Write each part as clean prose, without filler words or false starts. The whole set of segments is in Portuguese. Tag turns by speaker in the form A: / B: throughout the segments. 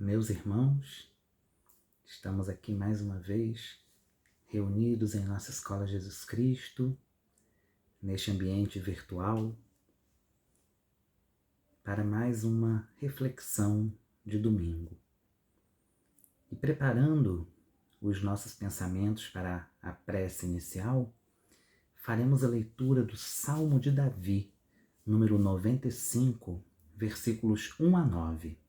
A: Meus irmãos, estamos aqui mais uma vez reunidos em nossa Escola Jesus Cristo, neste ambiente virtual, para mais uma reflexão de domingo. E preparando os nossos pensamentos para a prece inicial, faremos a leitura do Salmo de Davi, número 95, versículos 1 a 9.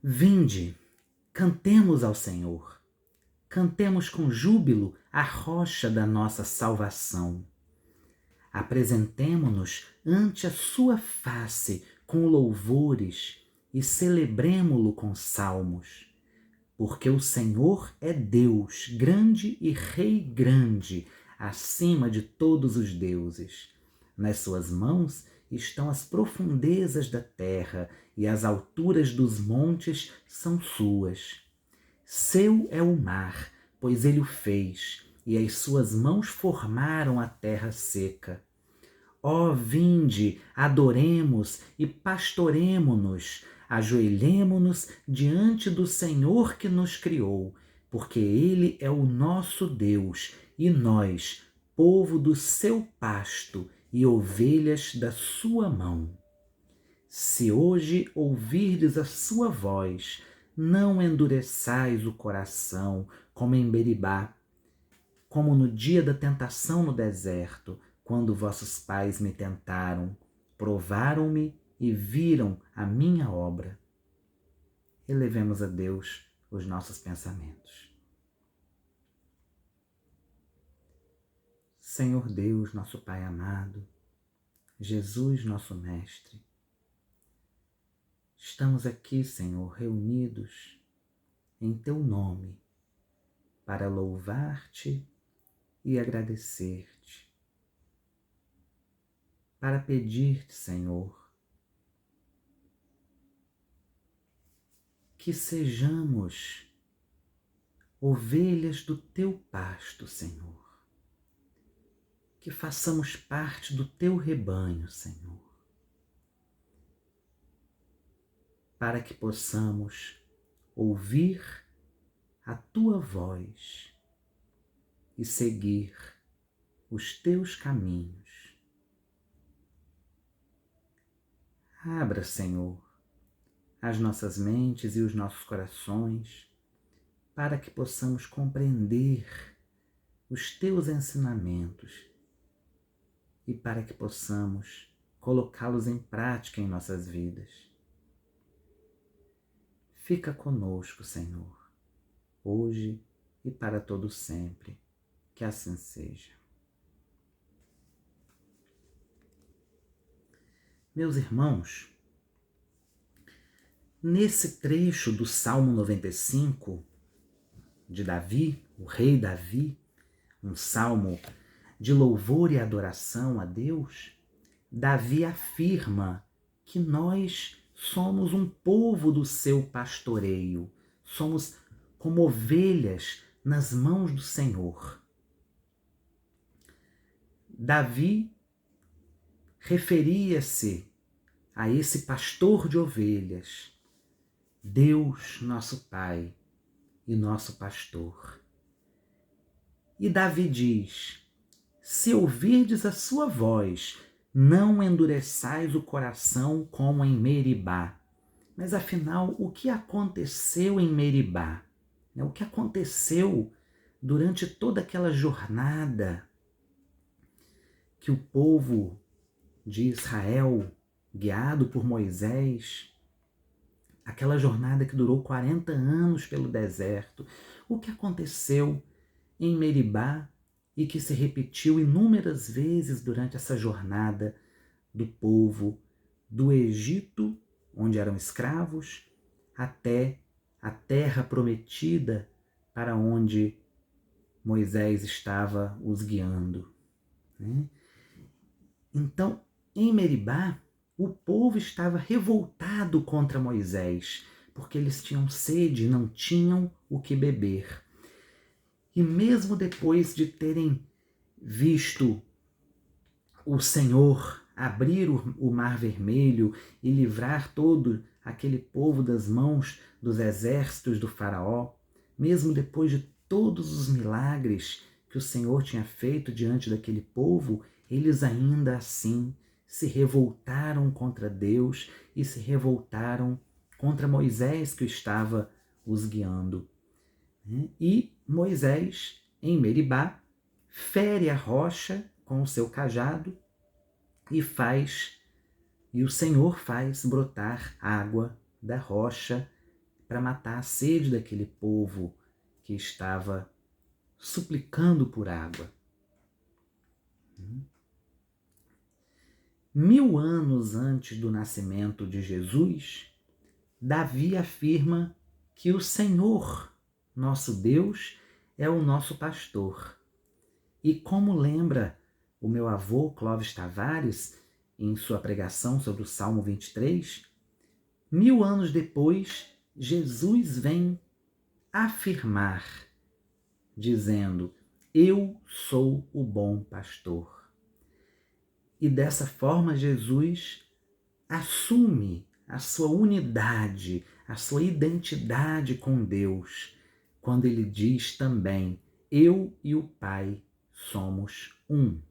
A: Vinde, cantemos ao Senhor, cantemos com júbilo a rocha da nossa salvação. Apresentemo-nos ante a sua face com louvores e celebremo-lo com salmos. Porque o Senhor é Deus, grande e Rei grande, acima de todos os deuses. Nas suas mãos estão as profundezas da terra e as alturas dos montes são suas. Seu é o mar, pois ele o fez, e as suas mãos formaram a terra seca. Ó, vinde, adoremos e pastoremo-nos, ajoelhemo-nos diante do Senhor que nos criou, porque Ele é o nosso Deus, e nós, povo do seu pasto e ovelhas da sua mão. Se hoje ouvirdes a sua voz, não endureçais o coração, como em Meribá, como no dia da tentação no deserto, quando vossos pais me tentaram, provaram-me e viram a minha obra. Elevemos a Deus os nossos pensamentos. Senhor Deus, nosso Pai amado, Jesus, nosso Mestre, estamos aqui, Senhor, reunidos em Teu nome para louvar-Te e agradecer-Te, para pedir-Te, Senhor, que sejamos ovelhas do Teu pasto, Senhor, que façamos parte do Teu rebanho, Senhor, para que possamos ouvir a Tua voz e seguir os Teus caminhos. Abra, Senhor, as nossas mentes e os nossos corações para que possamos compreender os Teus ensinamentos e para que possamos colocá-los em prática em nossas vidas. Fica conosco, Senhor, hoje e para todo sempre. Que assim seja. Meus irmãos, nesse trecho do Salmo 95 de Davi, o rei Davi, um salmo de louvor e adoração a Deus, Davi afirma que nós somos um povo do seu pastoreio, somos como ovelhas nas mãos do Senhor. Davi referia-se a esse pastor de ovelhas, Deus, nosso Pai e nosso pastor. E Davi diz: se ouvirdes a sua voz, não endureçais o coração como em Meribá. Mas afinal, o que aconteceu em Meribá? O que aconteceu durante toda aquela jornada que o povo de Israel, guiado por Moisés, aquela jornada que durou 40 anos pelo deserto, o que aconteceu em Meribá e que se repetiu inúmeras vezes durante essa jornada do povo do Egito, onde eram escravos, até a terra prometida para onde Moisés estava os guiando. Então, em Meribá, o povo estava revoltado contra Moisés, porque eles tinham sede e não tinham o que beber. E mesmo depois de terem visto o Senhor abrir o Mar Vermelho e livrar todo aquele povo das mãos dos exércitos do faraó, mesmo depois de todos os milagres que o Senhor tinha feito diante daquele povo, eles ainda assim se revoltaram contra Deus e se revoltaram contra Moisés, que estava os guiando. E Moisés, em Meribá, fere a rocha com o seu cajado e o Senhor faz brotar água da rocha para matar a sede daquele povo que estava suplicando por água. 1000 anos antes do nascimento de Jesus, Davi afirma que o Senhor, nosso Deus, é o nosso pastor. E como lembra o meu avô Clóvis Tavares, em sua pregação sobre o Salmo 23, 1000 anos depois, Jesus vem afirmar, dizendo: eu sou o bom pastor. E dessa forma Jesus assume a sua unidade, a sua identidade com Deus, quando ele diz também: eu e o Pai somos um.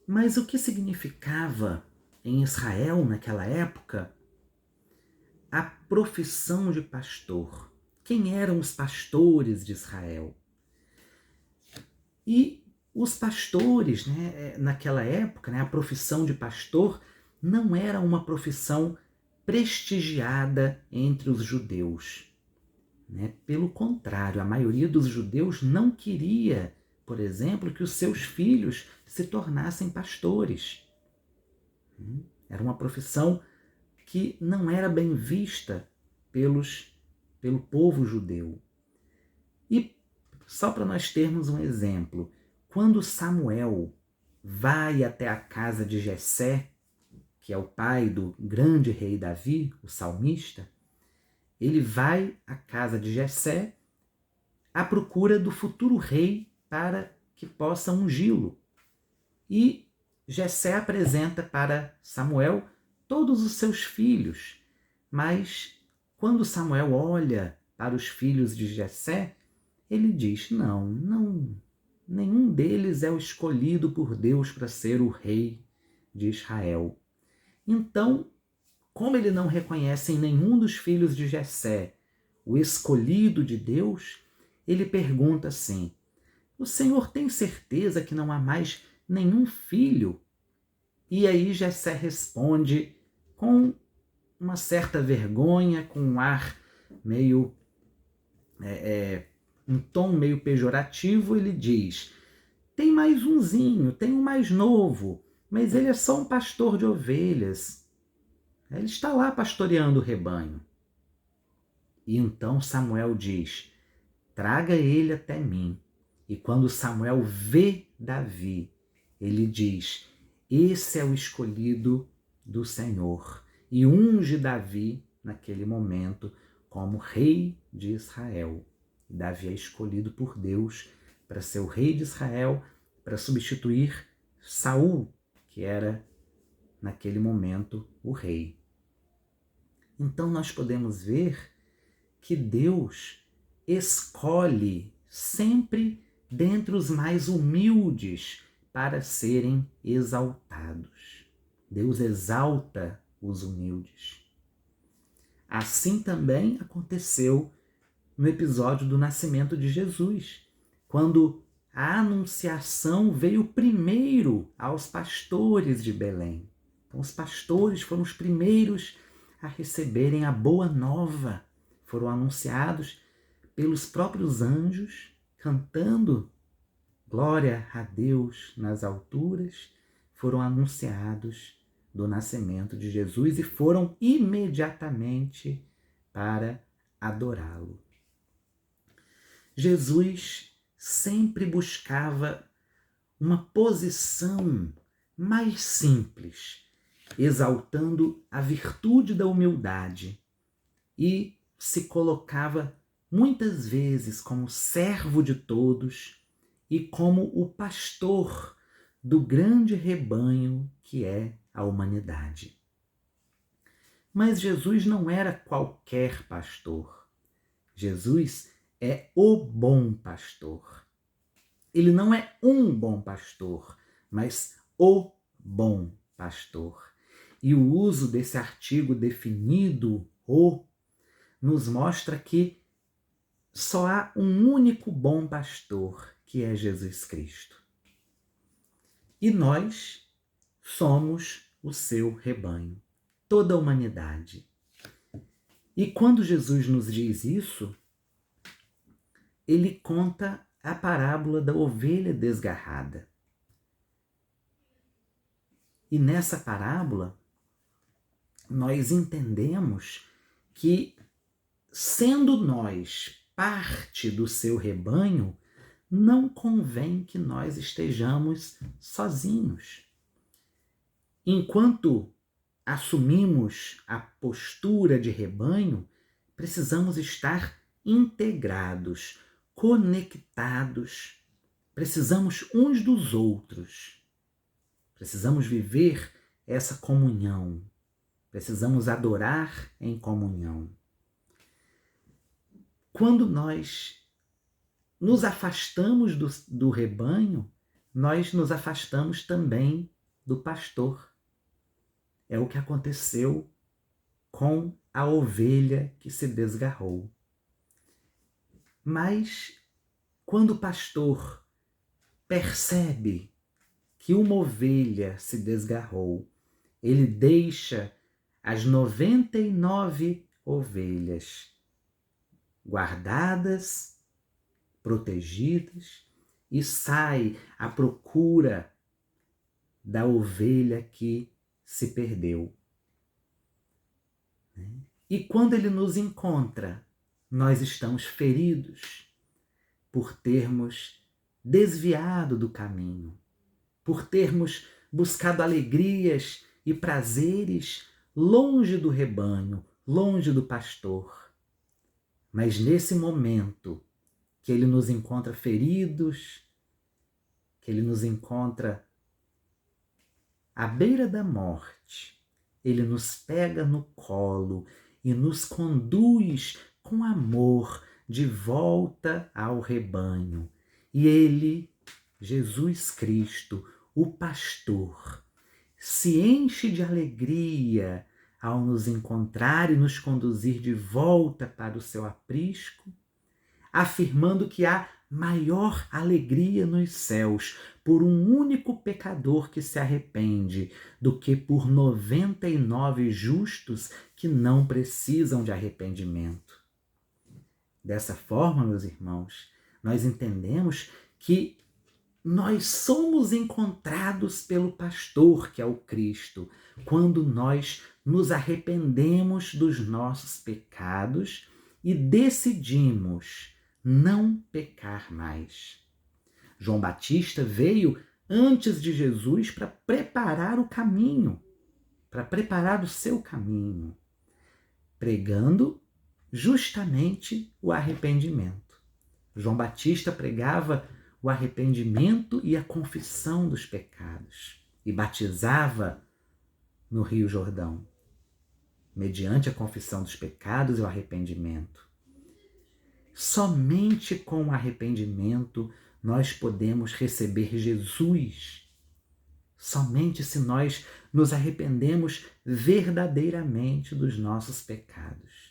A: Mas o que significava em Israel naquela época a profissão de pastor? Quem eram os pastores de Israel? E os pastores, naquela época, a profissão de pastor não era uma profissão prestigiada entre os judeus. Pelo contrário, a maioria dos judeus não queria, por exemplo, que os seus filhos se tornassem pastores. Era uma profissão que não era bem vista pelo povo judeu. E só para nós termos um exemplo, quando Samuel vai até a casa de Jessé, que é o pai do grande rei Davi, o salmista, ele vai à casa de Jessé à procura do futuro rei para que possa ungí-lo. E Jessé apresenta para Samuel todos os seus filhos, mas quando Samuel olha para os filhos de Jessé, ele diz: não, nenhum deles é o escolhido por Deus para ser o rei de Israel. Então, como ele não reconhece em nenhum dos filhos de Jessé o escolhido de Deus, ele pergunta assim: o Senhor tem certeza que não há mais nenhum filho? E aí Jessé responde com uma certa vergonha, com um ar meio um tom meio pejorativo, ele diz: tem mais umzinho, tem um mais novo, mas ele é só um pastor de ovelhas. Ele está lá pastoreando o rebanho. E então Samuel diz: traga ele até mim. E quando Samuel vê Davi, ele diz: esse é o escolhido do Senhor. E unge Davi, naquele momento, como rei de Israel. Davi é escolhido por Deus para ser o rei de Israel, para substituir Saul, que era, naquele momento, o rei. Então nós podemos ver que Deus escolhe sempre dentre os mais humildes para serem exaltados. Deus exalta os humildes. Assim também aconteceu no episódio do nascimento de Jesus, quando a anunciação veio primeiro aos pastores de Belém. Então, os pastores foram os primeiros a receberem a boa nova. Foram anunciados pelos próprios anjos, cantando glória a Deus nas alturas. Foram anunciados do nascimento de Jesus e foram imediatamente para adorá-lo. Jesus sempre buscava uma posição mais simples, exaltando a virtude da humildade, e se colocava muitas vezes como servo de todos e como o pastor do grande rebanho que é a humanidade. Mas Jesus não era qualquer pastor. Jesus é o bom pastor. Ele não é um bom pastor, mas o bom pastor. E o uso desse artigo definido, o, nos mostra que só há um único bom pastor, que é Jesus Cristo. E nós somos o seu rebanho, toda a humanidade. E quando Jesus nos diz isso, ele conta a parábola da ovelha desgarrada. E nessa parábola, nós entendemos que, sendo nós parte do seu rebanho, não convém que nós estejamos sozinhos. Enquanto assumimos a postura de rebanho, precisamos estar integrados, conectados, precisamos uns dos outros, precisamos viver essa comunhão, precisamos adorar em comunhão. Quando nós nos afastamos do rebanho, nós nos afastamos também do pastor. É o que aconteceu com a ovelha que se desgarrou. Mas quando o pastor percebe que uma ovelha se desgarrou, ele deixa as 99 ovelhas guardadas, protegidas, e sai à procura da ovelha que se perdeu. E quando ele nos encontra, nós estamos feridos por termos desviado do caminho, por termos buscado alegrias e prazeres longe do rebanho, longe do pastor. Mas nesse momento que ele nos encontra feridos, que ele nos encontra à beira da morte, ele nos pega no colo e nos conduz com amor de volta ao rebanho. E ele, Jesus Cristo, o pastor, se enche de alegria ao nos encontrar e nos conduzir de volta para o seu aprisco, afirmando que há maior alegria nos céus por um único pecador que se arrepende do que por 99 justos que não precisam de arrependimento. Dessa forma, meus irmãos, nós entendemos que nós somos encontrados pelo pastor, que é o Cristo, quando nós nos arrependemos dos nossos pecados e decidimos não pecar mais. João Batista veio antes de Jesus para preparar o caminho, para preparar o seu caminho, pregando justamente o arrependimento. João Batista pregava o arrependimento e a confissão dos pecados e batizava no Rio Jordão, mediante a confissão dos pecados e o arrependimento. Somente com o arrependimento nós podemos receber Jesus. Somente se nós nos arrependemos verdadeiramente dos nossos pecados.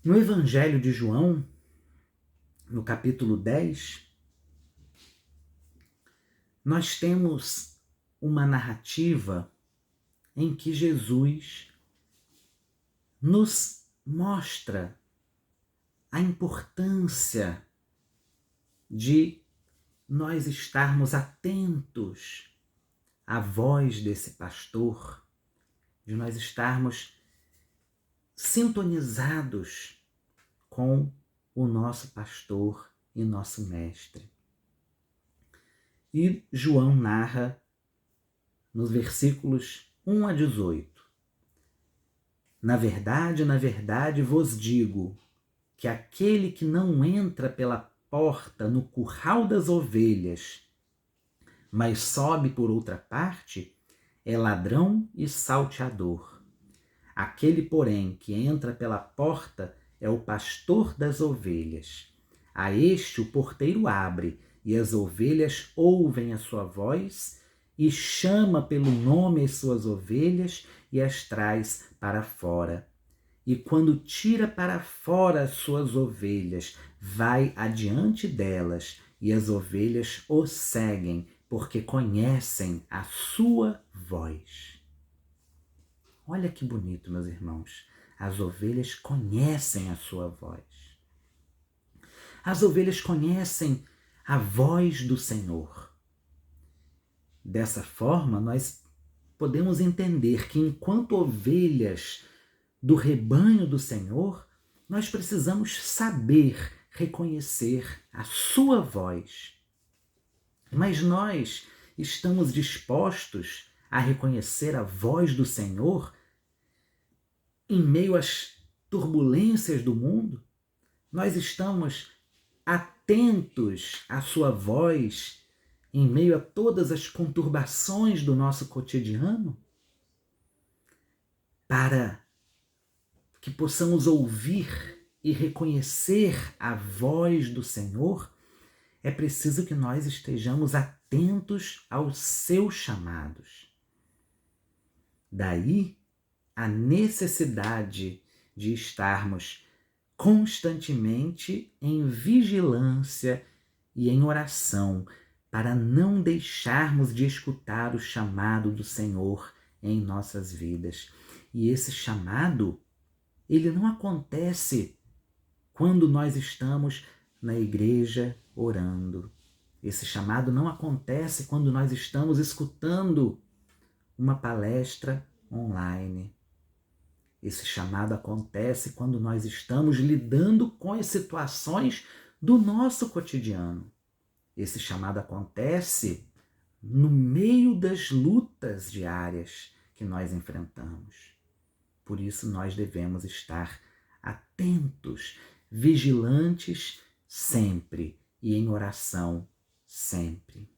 A: No Evangelho de João, no capítulo 10, nós temos uma narrativa em que Jesus nos mostra a importância de nós estarmos atentos à voz desse pastor, de nós estarmos sintonizados com o nosso pastor e nosso mestre. E João narra nos versículos 1 a 18. Na verdade, vos digo que aquele que não entra pela porta no curral das ovelhas, mas sobe por outra parte, é ladrão e salteador. Aquele, porém, que entra pela porta é o pastor das ovelhas. A este o porteiro abre, e as ovelhas ouvem a sua voz, e chama pelo nome as suas ovelhas e as traz para fora. E quando tira para fora as suas ovelhas, vai adiante delas, e as ovelhas o seguem, porque conhecem a sua voz. Olha que bonito, meus irmãos. As ovelhas conhecem a sua voz. As ovelhas conhecem a voz do Senhor. Dessa forma, nós podemos entender que enquanto ovelhas do rebanho do Senhor, nós precisamos saber reconhecer a sua voz. Mas nós estamos dispostos a reconhecer a voz do Senhor em meio às turbulências do mundo? Nós estamos atentos à sua voz em meio a todas as conturbações do nosso cotidiano? Para que possamos ouvir e reconhecer a voz do Senhor, é preciso que nós estejamos atentos aos seus chamados. Daí a necessidade de estarmos constantemente em vigilância e em oração, para não deixarmos de escutar o chamado do Senhor em nossas vidas. E esse chamado, ele não acontece quando nós estamos na igreja orando. Esse chamado não acontece quando nós estamos escutando uma palestra online. Esse chamado acontece quando nós estamos lidando com as situações do nosso cotidiano. Esse chamado acontece no meio das lutas diárias que nós enfrentamos. Por isso nós devemos estar atentos, vigilantes sempre e em oração sempre.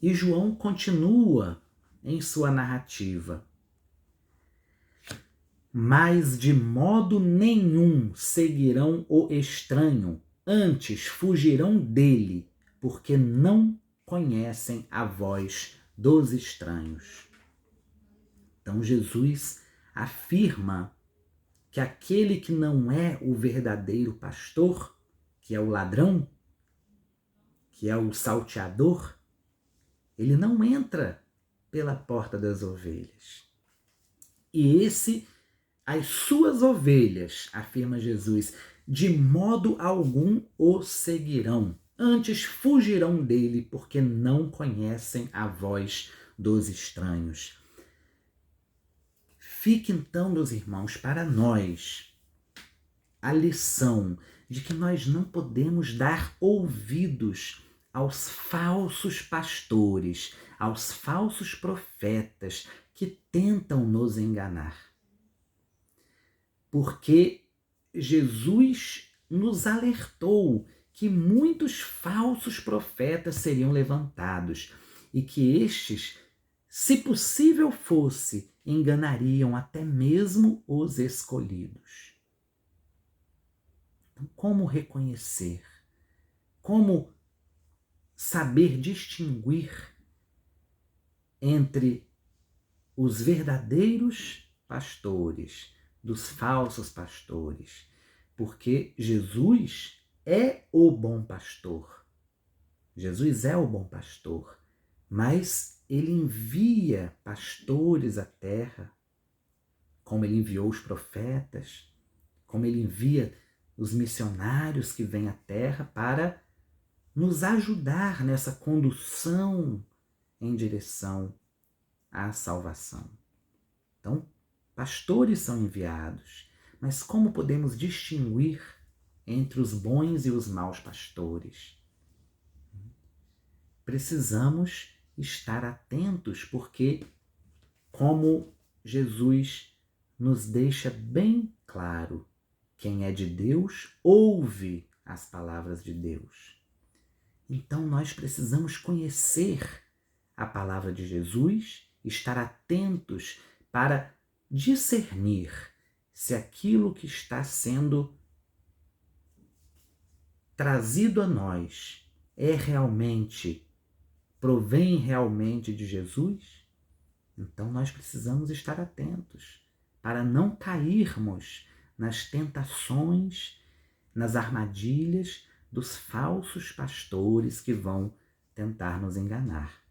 A: E João continua em sua narrativa. Mas de modo nenhum seguirão o estranho, antes fugirão dele, porque não conhecem a voz dos estranhos. Então Jesus afirma que aquele que não é o verdadeiro pastor, que é o ladrão, que é o salteador, ele não entra pela porta das ovelhas. E as suas ovelhas, afirma Jesus, de modo algum o seguirão. Antes fugirão dele, porque não conhecem a voz dos estranhos. Fique então, meus irmãos, para nós a lição de que nós não podemos dar ouvidos aos falsos pastores, aos falsos profetas que tentam nos enganar. Porque Jesus nos alertou que muitos falsos profetas seriam levantados e que estes, se possível fosse, enganariam até mesmo os escolhidos. Então, como reconhecer? Como saber distinguir entre os verdadeiros pastores dos falsos pastores? Porque Jesus é o bom pastor. Jesus é o bom pastor, mas ele envia pastores à terra, como ele enviou os profetas, como ele envia os missionários que vêm à terra para nos ajudar nessa condução em direção à salvação. Então, pastores são enviados, mas como podemos distinguir entre os bons e os maus pastores? Precisamos estar atentos, porque, como Jesus nos deixa bem claro, Quem é de Deus ouve as palavras de Deus. Então nós precisamos conhecer a palavra de Jesus, estar atentos para discernir se aquilo que está sendo trazido a nós provém realmente de Jesus. Então nós precisamos estar atentos para não cairmos nas tentações, nas armadilhas dos falsos pastores que vão tentar nos enganar.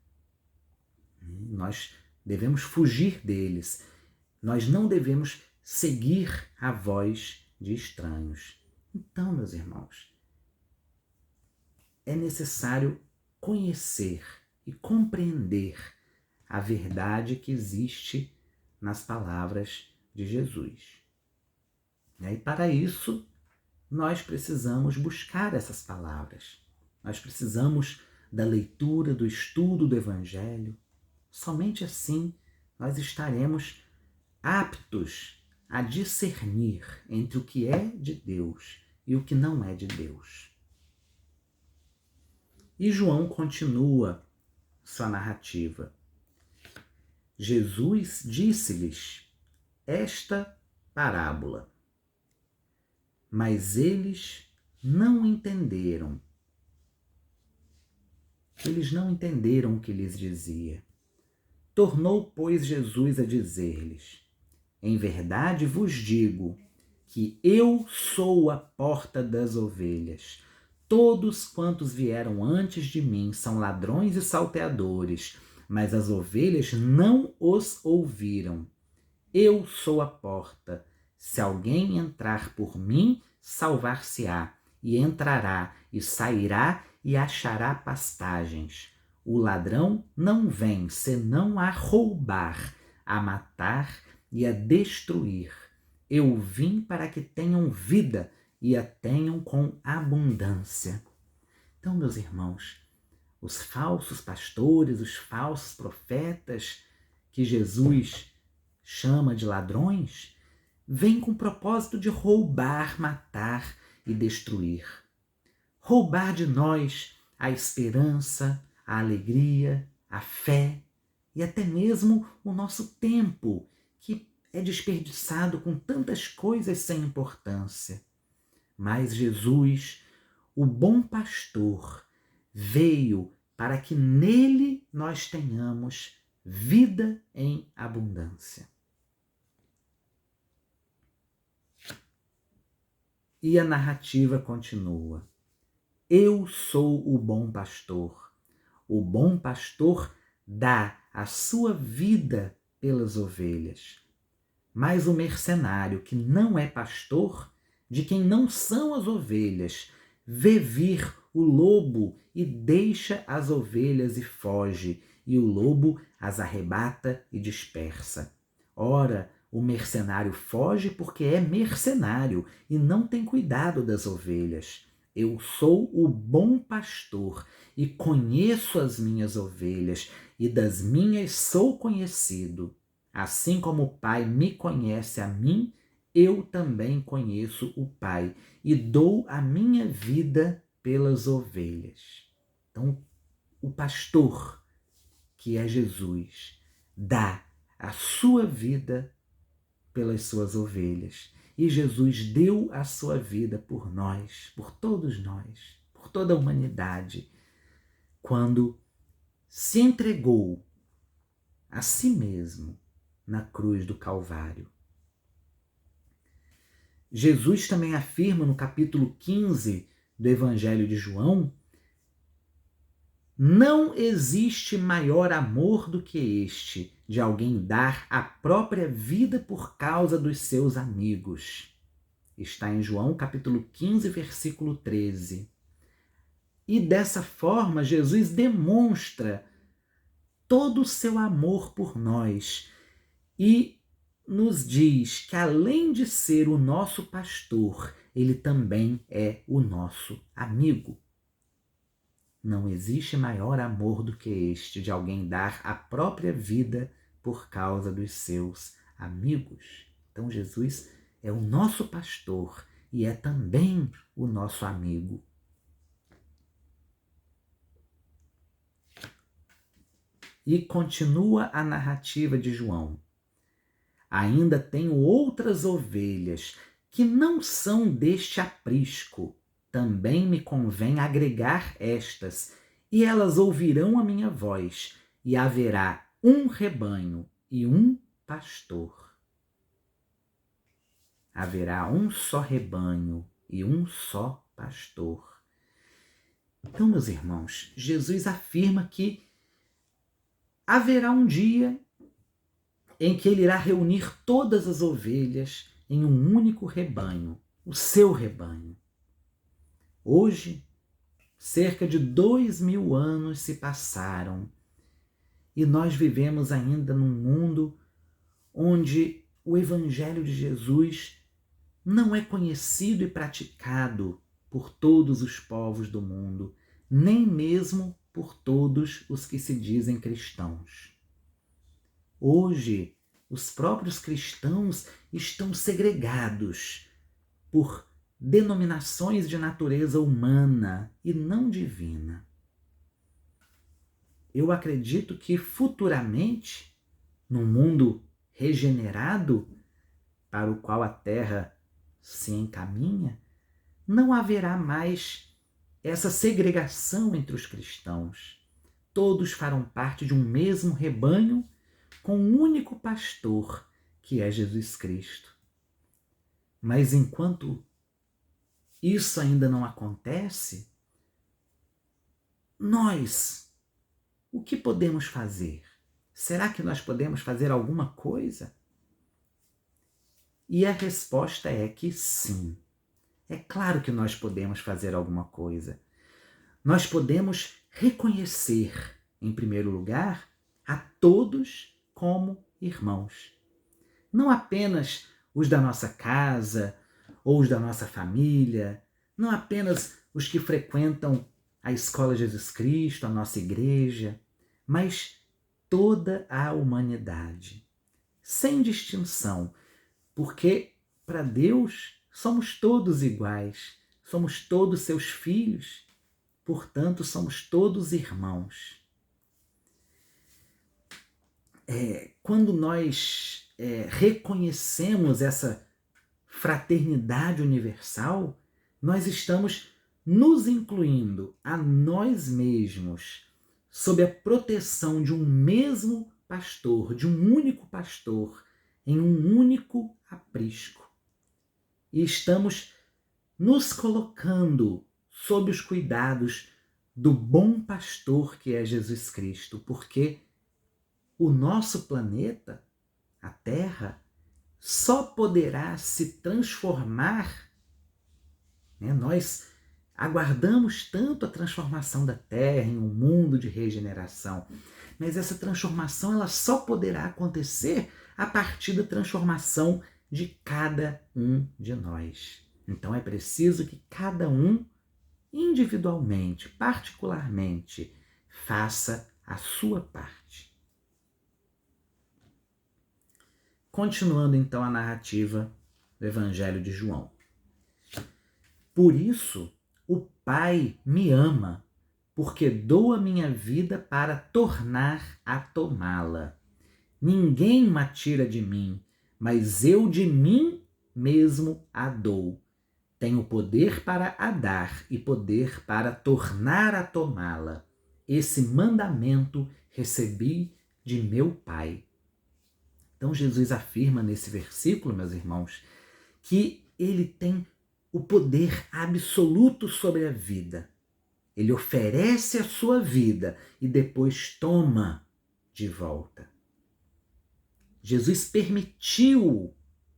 A: Nós devemos fugir deles. Nós não devemos seguir a voz de estranhos. Então, meus irmãos, é necessário conhecer e compreender a verdade que existe nas palavras de Jesus. E para isso, nós precisamos buscar essas palavras. Nós precisamos da leitura, do estudo do Evangelho. Somente assim nós estaremos aptos a discernir entre o que é de Deus e o que não é de Deus. E João continua sua narrativa. Jesus disse-lhes esta parábola, mas eles não entenderam. Eles não entenderam o que lhes dizia. Tornou, pois, Jesus a dizer-lhes: em verdade vos digo que eu sou a porta das ovelhas. Todos quantos vieram antes de mim são ladrões e salteadores, mas as ovelhas não os ouviram. Eu sou a porta. Se alguém entrar por mim, salvar-se-á, e entrará, e sairá, e achará pastagens. O ladrão não vem, senão a roubar, a matar e a destruir. Eu vim para que tenham vida e a tenham com abundância. Então, meus irmãos, os falsos pastores, os falsos profetas, que Jesus chama de ladrões, vêm com o propósito de roubar, matar e destruir. Roubar de nós a esperança, a alegria, a fé e até mesmo o nosso tempo, que é desperdiçado com tantas coisas sem importância. Mas Jesus, o bom pastor, veio para que nele nós tenhamos vida em abundância. E a narrativa continua. Eu sou o bom pastor. O bom pastor dá a sua vida pelas ovelhas. Mas o mercenário, que não é pastor, de quem não são as ovelhas, vê vir o lobo e deixa as ovelhas e foge, e o lobo as arrebata e dispersa. Ora, o mercenário foge porque é mercenário e não tem cuidado das ovelhas. Eu sou o bom pastor e conheço as minhas ovelhas, e das minhas sou conhecido. Assim como o Pai me conhece a mim, eu também conheço o Pai e dou a minha vida pelas ovelhas. Então, o pastor, que é Jesus, dá a sua vida pelas suas ovelhas. E Jesus deu a sua vida por nós, por todos nós, por toda a humanidade, quando se entregou a si mesmo na cruz do Calvário. Jesus também afirma no capítulo 15 do Evangelho de João: não existe maior amor do que este, de alguém dar a própria vida por causa dos seus amigos. Está em João capítulo 15, versículo 13. E dessa forma, Jesus demonstra todo o seu amor por nós e nos diz que, além de ser o nosso pastor, ele também é o nosso amigo. Não existe maior amor do que este, de alguém dar a própria vida por causa dos seus amigos. Então Jesus é o nosso pastor e é também o nosso amigo. E continua a narrativa de João. Ainda tenho outras ovelhas que não são deste aprisco. Também me convém agregar estas, e elas ouvirão a minha voz, e haverá um rebanho e um pastor. Haverá um só rebanho e um só pastor. Então, meus irmãos, Jesus afirma que haverá um dia em que ele irá reunir todas as ovelhas em um único rebanho, o seu rebanho. Hoje, cerca de 2000 anos se passaram e nós vivemos ainda num mundo onde o Evangelho de Jesus não é conhecido e praticado por todos os povos do mundo, nem mesmo por todos os que se dizem cristãos. Hoje, os próprios cristãos estão segregados por denominações de natureza humana e não divina. Eu acredito que futuramente, num mundo regenerado para o qual a Terra se encaminha, não haverá mais essa segregação entre os cristãos. Todos farão parte de um mesmo rebanho com um único pastor, que é Jesus Cristo. Mas enquanto isso ainda não acontece, nós, o que podemos fazer? Será que nós podemos fazer alguma coisa? E a resposta é que sim. É claro que nós podemos fazer alguma coisa. Nós podemos reconhecer, em primeiro lugar, a todos como irmãos. Não apenas os da nossa casa ou os da nossa família, não apenas os que frequentam a Escola Jesus Cristo, a nossa igreja, mas toda a humanidade, sem distinção, porque para Deus somos todos iguais, somos todos seus filhos, portanto somos todos irmãos. Quando nós reconhecemos essa fraternidade universal, nós estamos nos incluindo a nós mesmos sob a proteção de um mesmo pastor, de um único pastor, em um único aprisco. E estamos nos colocando sob os cuidados do bom pastor que é Jesus Cristo, porque o nosso planeta, a Terra, só poderá se transformar, né? Nós aguardamos tanto a transformação da Terra em um mundo de regeneração, mas essa transformação ela só poderá acontecer a partir da transformação de cada um de nós. Então é preciso que cada um, individualmente, particularmente, faça a sua parte. Continuando então a narrativa do Evangelho de João. Por isso, o Pai me ama, porque dou a minha vida para tornar a tomá-la. Ninguém me tira de mim, mas eu de mim mesmo a dou. Tenho poder para a dar e poder para tornar a tomá-la. Esse mandamento recebi de meu Pai. Então Jesus afirma nesse versículo, meus irmãos, que ele tem o poder absoluto sobre a vida. Ele oferece a sua vida e depois toma de volta. Jesus permitiu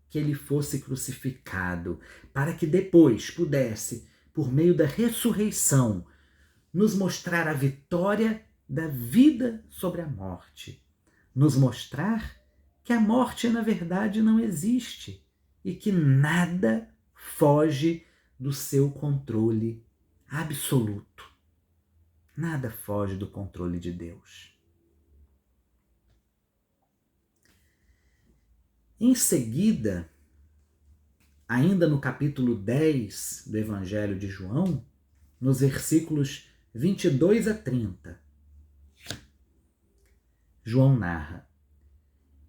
A: que ele fosse crucificado para que depois pudesse, por meio da ressurreição, nos mostrar a vitória da vida sobre a morte. Nos mostrar que a morte, na verdade, não existe e que nada foge do seu controle absoluto. Nada foge do controle de Deus. Em seguida, ainda no capítulo 10 do Evangelho de João, nos versículos 22 a 30, João narra: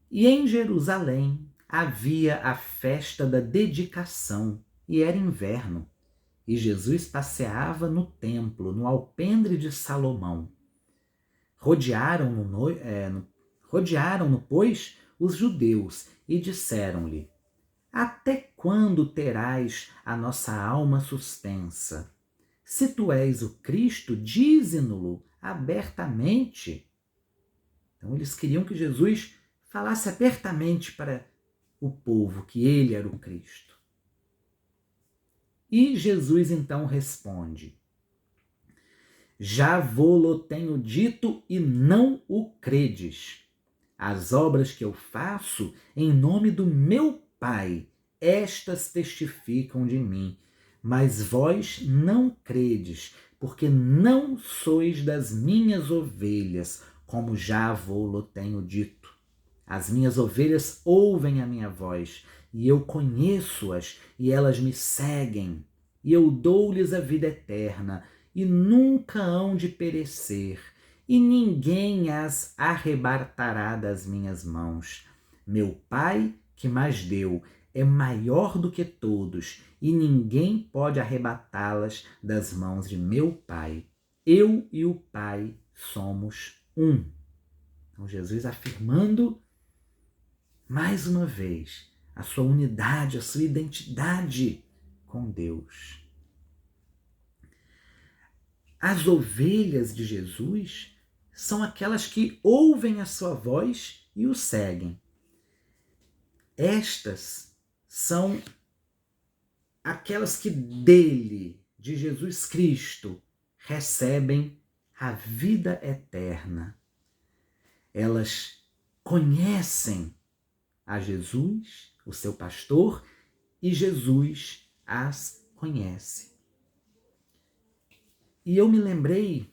A: E em Jerusalém havia a festa da dedicação, e era inverno, e Jesus passeava no templo, no alpendre de Salomão. Rodearam-no, pois, os judeus, e disseram-lhe: Até quando terás a nossa alma suspensa? Se tu és o Cristo, dize-no-lo abertamente. Então eles queriam que Jesus falasse abertamente para o povo que ele era o Cristo. E Jesus então responde: Já vô-lo tenho dito e não o credes. As obras que eu faço em nome do meu Pai, estas testificam de mim, mas vós não credes, porque não sois das minhas ovelhas, como já vô-lo tenho dito. As minhas ovelhas ouvem a minha voz, e eu conheço-as, e elas me seguem, e eu dou-lhes a vida eterna, e nunca hão de perecer, e ninguém as arrebatará das minhas mãos. Meu Pai, que mais deu, é maior do que todos, e ninguém pode arrebatá-las das mãos de meu Pai. Eu e o Pai somos um. Então, Jesus afirmando mais uma vez a sua unidade, a sua identidade com Deus. As ovelhas de Jesus são aquelas que ouvem a sua voz e o seguem. Estas são aquelas que dele, de Jesus Cristo, recebem a vida eterna. Elas conhecem a Jesus, o seu pastor, e Jesus as conhece. E eu me lembrei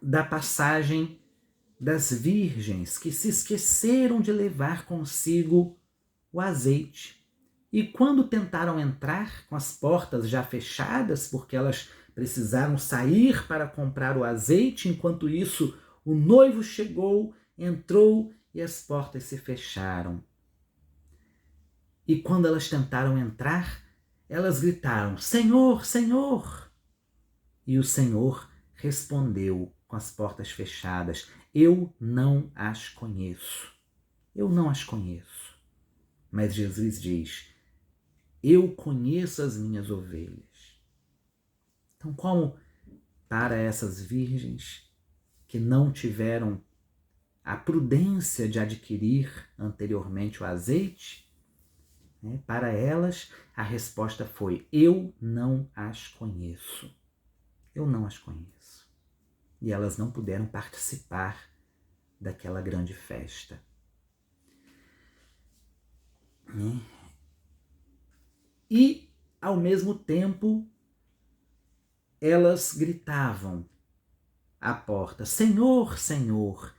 A: da passagem das virgens que se esqueceram de levar consigo o azeite. E quando tentaram entrar com as portas já fechadas, porque elas precisaram sair para comprar o azeite, enquanto isso o noivo chegou, entrou e as portas se fecharam. E quando elas tentaram entrar, elas gritaram: Senhor, Senhor! E o Senhor respondeu com as portas fechadas: Eu não as conheço. Eu não as conheço. Mas Jesus diz: Eu conheço as minhas ovelhas. Então, como para essas virgens que não tiveram a prudência de adquirir anteriormente o azeite, para elas a resposta foi: Eu não as conheço. Eu não as conheço. E elas não puderam participar daquela grande festa. E, ao mesmo tempo, elas gritavam à porta: Senhor, Senhor!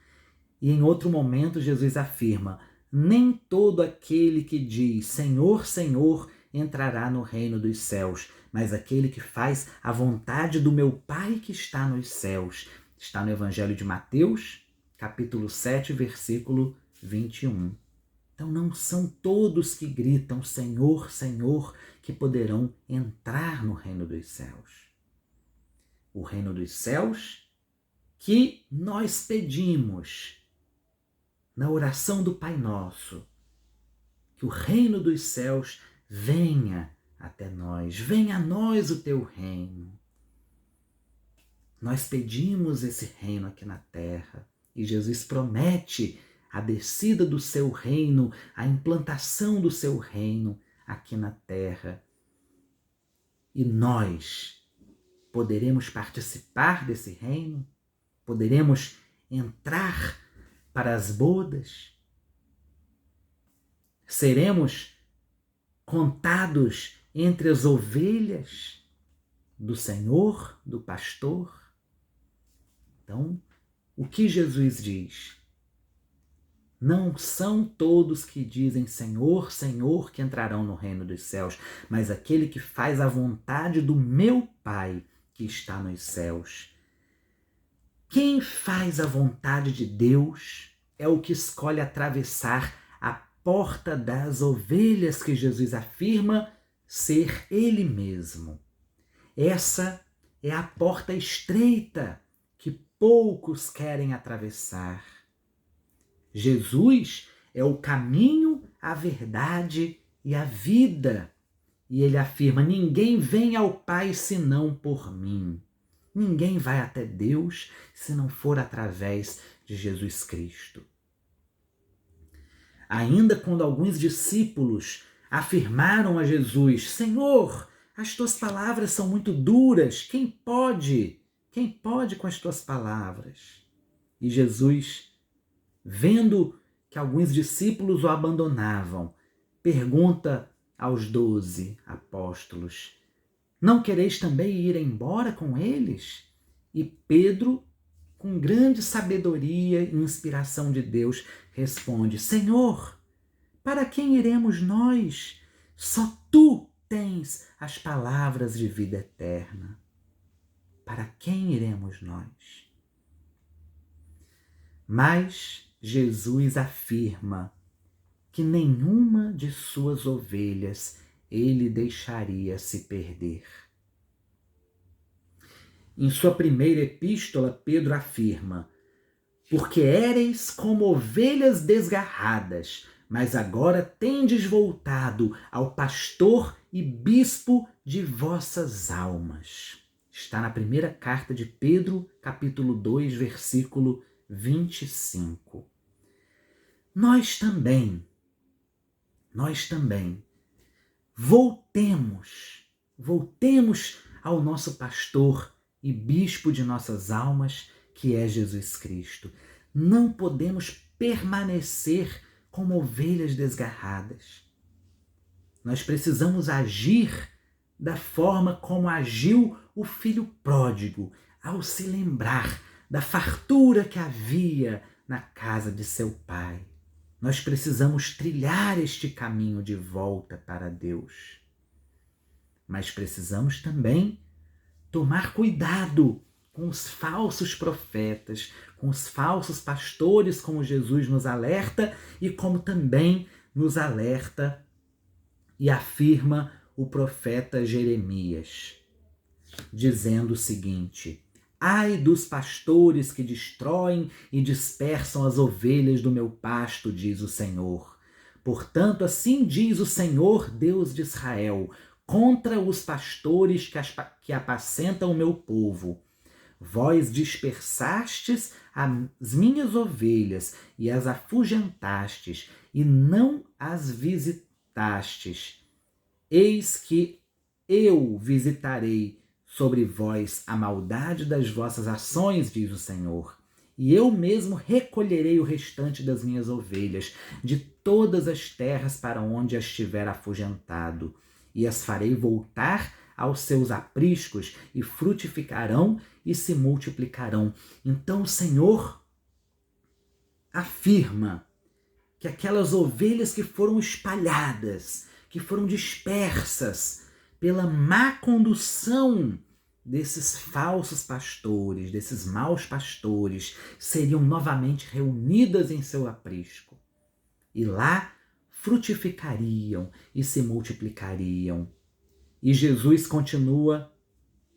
A: E em outro momento Jesus afirma: Nem todo aquele que diz Senhor, Senhor entrará no reino dos céus, mas aquele que faz a vontade do meu Pai que está nos céus. Está no Evangelho de Mateus, capítulo 7, versículo 21. Então não são todos que gritam Senhor, Senhor que poderão entrar no reino dos céus. O reino dos céus que nós pedimos na oração do Pai Nosso, que o reino dos céus venha até nós, venha a nós o teu reino. Nós pedimos esse reino aqui na terra e Jesus promete a descida do seu reino, a implantação do seu reino aqui na terra. E nós poderemos participar desse reino? Poderemos entrar para as bodas? Seremos contados entre as ovelhas do Senhor, do pastor? Então, o que Jesus diz? Não são todos que dizem Senhor, Senhor que entrarão no reino dos céus, mas aquele que faz a vontade do meu Pai que está nos céus. Quem faz a vontade de Deus é o que escolhe atravessar a porta das ovelhas que Jesus afirma ser Ele mesmo. Essa é a porta estreita que poucos querem atravessar. Jesus é o caminho, a verdade e a vida. E ele afirma: ninguém vem ao Pai senão por mim. Ninguém vai até Deus se não for através de Jesus Cristo. Ainda quando alguns discípulos afirmaram a Jesus: Senhor, as tuas palavras são muito duras, quem pode? Quem pode com as tuas palavras? E Jesus, vendo que alguns discípulos o abandonavam, pergunta aos 12 apóstolos: não quereis também ir embora com eles? E Pedro, com grande sabedoria e inspiração de Deus, responde: Senhor, para quem iremos nós? Só tu tens as palavras de vida eterna. Para quem iremos nós? Mas Jesus afirma que nenhuma de suas ovelhas ele deixaria se perder. Em sua primeira epístola, Pedro afirma: porque éreis como ovelhas desgarradas, mas agora tendes voltado ao pastor e bispo de vossas almas. Está na primeira carta de Pedro, capítulo 2, versículo 25. Nós também, voltemos ao nosso pastor e bispo de nossas almas, que é Jesus Cristo. Não podemos permanecer como ovelhas desgarradas. Nós precisamos agir da forma como agiu o filho pródigo, ao se lembrar da fartura que havia na casa de seu pai. Nós precisamos trilhar este caminho de volta para Deus. Mas precisamos também tomar cuidado com os falsos profetas, com os falsos pastores, como Jesus nos alerta e como também nos alerta e afirma o profeta Jeremias, dizendo o seguinte: ai dos pastores que destroem e dispersam as ovelhas do meu pasto, diz o Senhor. Portanto, assim diz o Senhor, Deus de Israel, contra os pastores que apacentam o meu povo. Vós dispersastes as minhas ovelhas e as afugentastes, e não as visitastes. Eis que eu visitarei sobre vós a maldade das vossas ações, diz o Senhor, e eu mesmo recolherei o restante das minhas ovelhas de todas as terras para onde as tiver afugentado, e as farei voltar aos seus apriscos, e frutificarão e se multiplicarão. Então o Senhor afirma que aquelas ovelhas que foram espalhadas, que foram dispersas pela má condução desses falsos pastores, desses maus pastores, seriam novamente reunidas em seu aprisco. E lá frutificariam e se multiplicariam. E Jesus continua,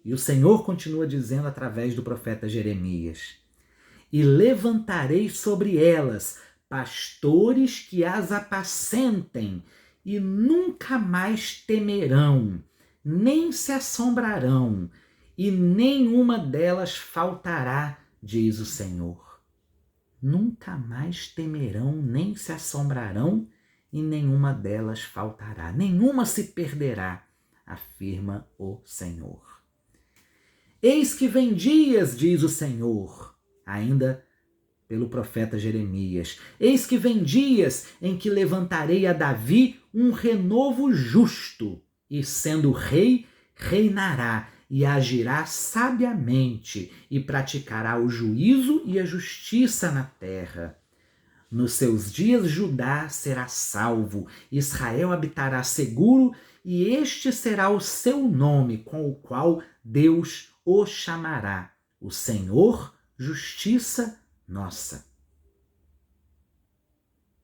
A: e o Senhor continua dizendo através do profeta Jeremias: e levantarei sobre elas pastores que as apacentem, e nunca mais temerão, nem se assombrarão, e nenhuma delas faltará, diz o Senhor. Nunca mais temerão, nem se assombrarão, e nenhuma delas faltará. Nenhuma se perderá, afirma o Senhor. Eis que vem dias, diz o Senhor, ainda pelo profeta Jeremias. Eis que vem dias em que levantarei a Davi um renovo justo, e sendo rei, reinará e agirá sabiamente, e praticará o juízo e a justiça na terra. Nos seus dias Judá será salvo, Israel habitará seguro, e este será o seu nome com o qual Deus o chamará: o Senhor, justiça nossa.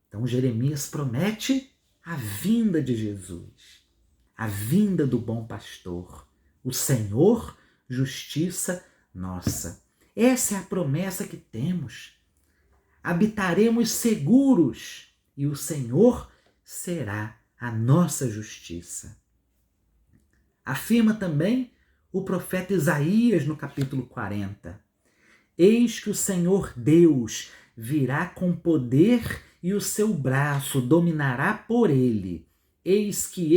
A: Então Jeremias promete a vinda de Jesus, a vinda do bom pastor, o Senhor, justiça nossa. Essa é a promessa que temos. Habitaremos seguros e o Senhor será a nossa justiça. Afirma também o profeta Isaías no capítulo 40. Eis que o Senhor Deus virá com poder e o seu braço dominará por ele. Eis que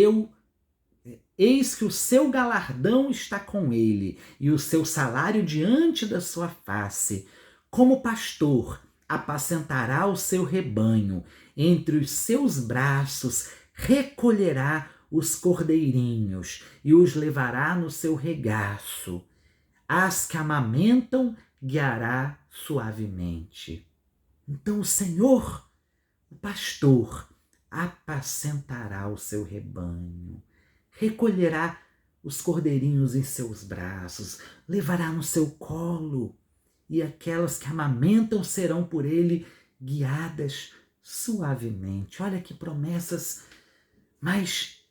A: o seu galardão está com ele e o seu salário diante da sua face. Como pastor, apacentará o seu rebanho, entre os seus braços recolherá os cordeirinhos e os levará no seu regaço. As que amamentam guiará suavemente. Então o Senhor, o pastor, apacentará o seu rebanho, recolherá os cordeirinhos em seus braços, levará no seu colo, e aquelas que amamentam serão por ele guiadas suavemente. Olha que promessas mais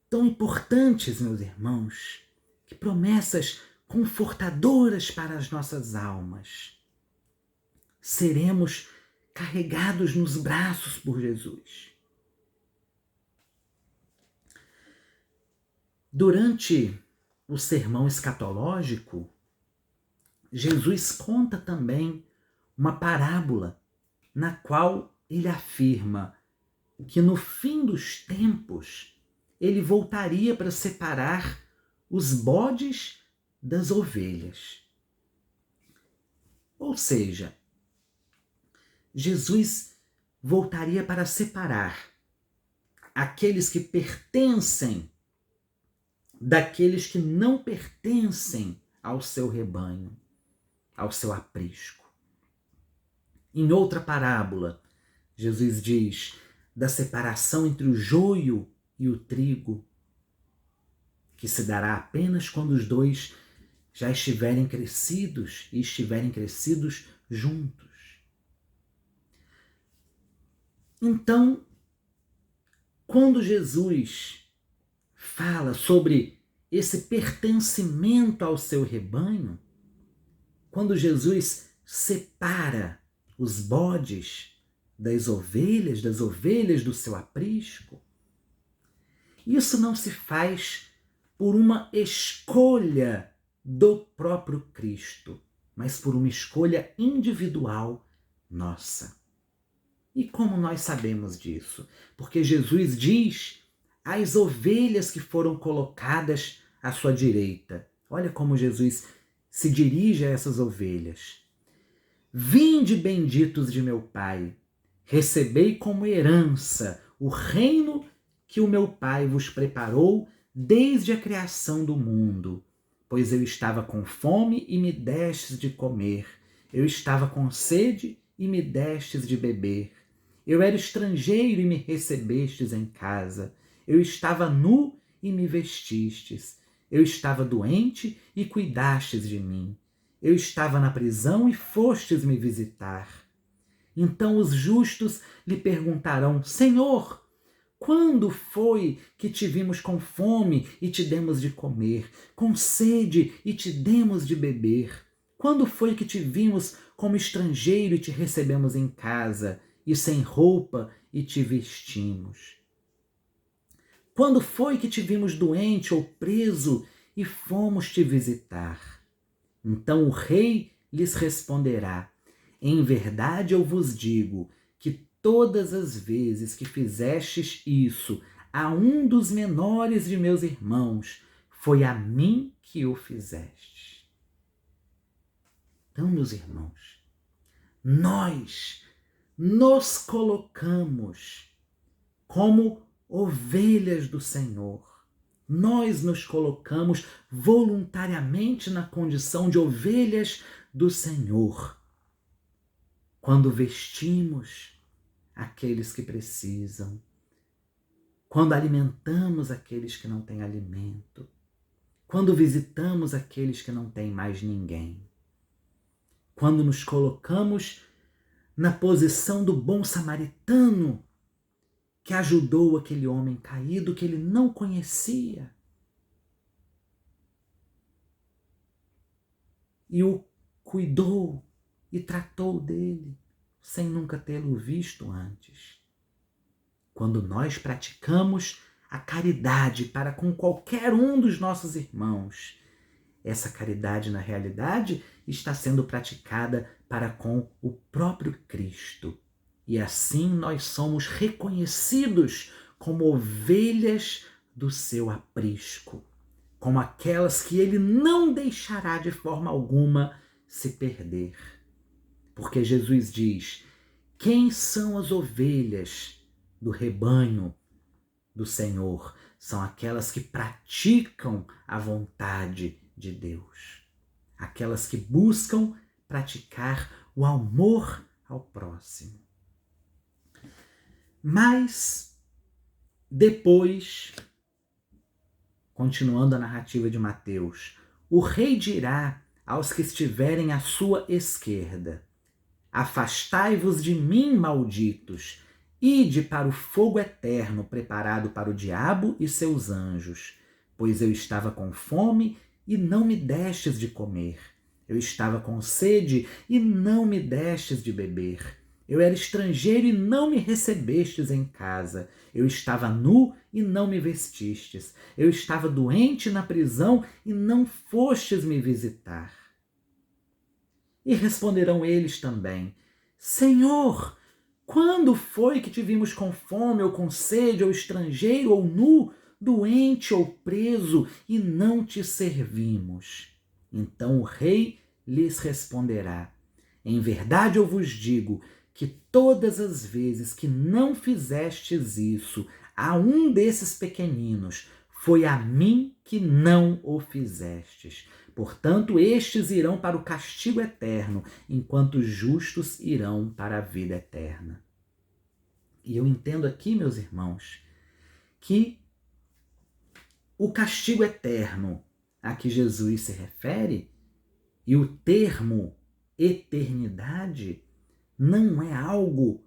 A: tão importantes, meus irmãos, que promessas confortadoras para as nossas almas. Seremos carregados nos braços por Jesus. Durante o sermão escatológico, Jesus conta também uma parábola na qual ele afirma que no fim dos tempos ele voltaria para separar os bodes das ovelhas. Ou seja, Jesus voltaria para separar aqueles que pertencem daqueles que não pertencem ao seu rebanho, ao seu aprisco. Em outra parábola, Jesus diz da separação entre o joio e o trigo, que se dará apenas quando os dois já estiverem crescidos e estiverem crescidos juntos. Então, quando Jesus fala sobre esse pertencimento ao seu rebanho, quando Jesus separa os bodes das ovelhas do seu aprisco, isso não se faz por uma escolha do próprio Cristo, mas por uma escolha individual nossa. E como nós sabemos disso? Porque Jesus diz às ovelhas que foram colocadas à sua direita. Olha como Jesus se dirige a essas ovelhas. Vinde, benditos de meu Pai, recebei como herança o reino que o meu Pai vos preparou desde a criação do mundo. Pois eu estava com fome e me destes de comer. Eu estava com sede e me destes de beber. Eu era estrangeiro e me recebestes em casa. Eu estava nu e me vestistes. Eu estava doente e cuidastes de mim. Eu estava na prisão e fostes me visitar. Então os justos lhe perguntarão: Senhor, quando foi que te vimos com fome e te demos de comer, com sede e te demos de beber? Quando foi que te vimos como estrangeiro e te recebemos em casa, e sem roupa e te vestimos? Quando foi que te vimos doente ou preso e fomos te visitar? Então o rei lhes responderá: em verdade eu vos digo que todas as vezes que fizestes isso a um dos menores de meus irmãos, foi a mim que o fizestes. Então, meus irmãos, nós nos colocamos como ovelhas do Senhor, Nós nos colocamos voluntariamente na condição de ovelhas do Senhor, quando vestimos aqueles que precisam, quando alimentamos aqueles que não têm alimento, quando visitamos aqueles que não têm mais ninguém, quando nos colocamos na posição do bom samaritano que ajudou aquele homem caído que ele não conhecia e o cuidou e tratou dele sem nunca tê-lo visto antes. Quando nós praticamos a caridade para com qualquer um dos nossos irmãos, essa caridade, na realidade, está sendo praticada para com o próprio Cristo. E assim nós somos reconhecidos como ovelhas do seu aprisco, como aquelas que ele não deixará de forma alguma se perder. Porque Jesus diz: quem são as ovelhas do rebanho do Senhor? São aquelas que praticam a vontade de Deus. Aquelas que buscam praticar o amor ao próximo. Mas, depois, continuando a narrativa de Mateus, o rei dirá aos que estiverem à sua esquerda: afastai-vos de mim, malditos, ide para o fogo eterno preparado para o diabo e seus anjos, pois eu estava com fome e não me destes de comer. Eu estava com sede e não me destes de beber. Eu era estrangeiro e não me recebestes em casa. Eu estava nu e não me vestistes. Eu estava doente na prisão e não fostes me visitar. E responderão eles também: Senhor, quando foi que te vimos com fome, ou com sede, ou estrangeiro, ou nu, doente ou preso, e não te servimos? Então o rei lhes responderá: em verdade eu vos digo que todas as vezes que não fizestes isso a um desses pequeninos, foi a mim que não o fizestes. Portanto, estes irão para o castigo eterno, enquanto os justos irão para a vida eterna. E eu entendo aqui, meus irmãos, que o castigo eterno a que Jesus se refere e o termo eternidade não é algo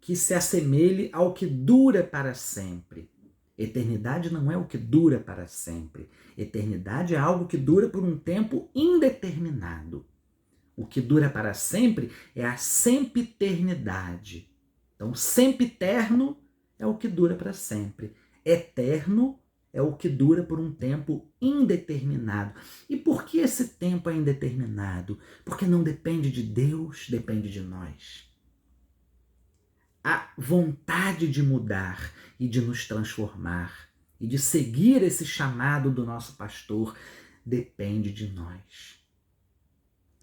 A: que se assemelhe ao que dura para sempre. Eternidade não é o que dura para sempre. Eternidade é algo que dura por um tempo indeterminado. O que dura para sempre é a sempiternidade. Então, sempiterno é o que dura para sempre. Eterno é o que dura por um tempo indeterminado. E por que esse tempo é indeterminado? Porque não depende de Deus, depende de nós. A vontade de mudar e de nos transformar e de seguir esse chamado do nosso pastor depende de nós.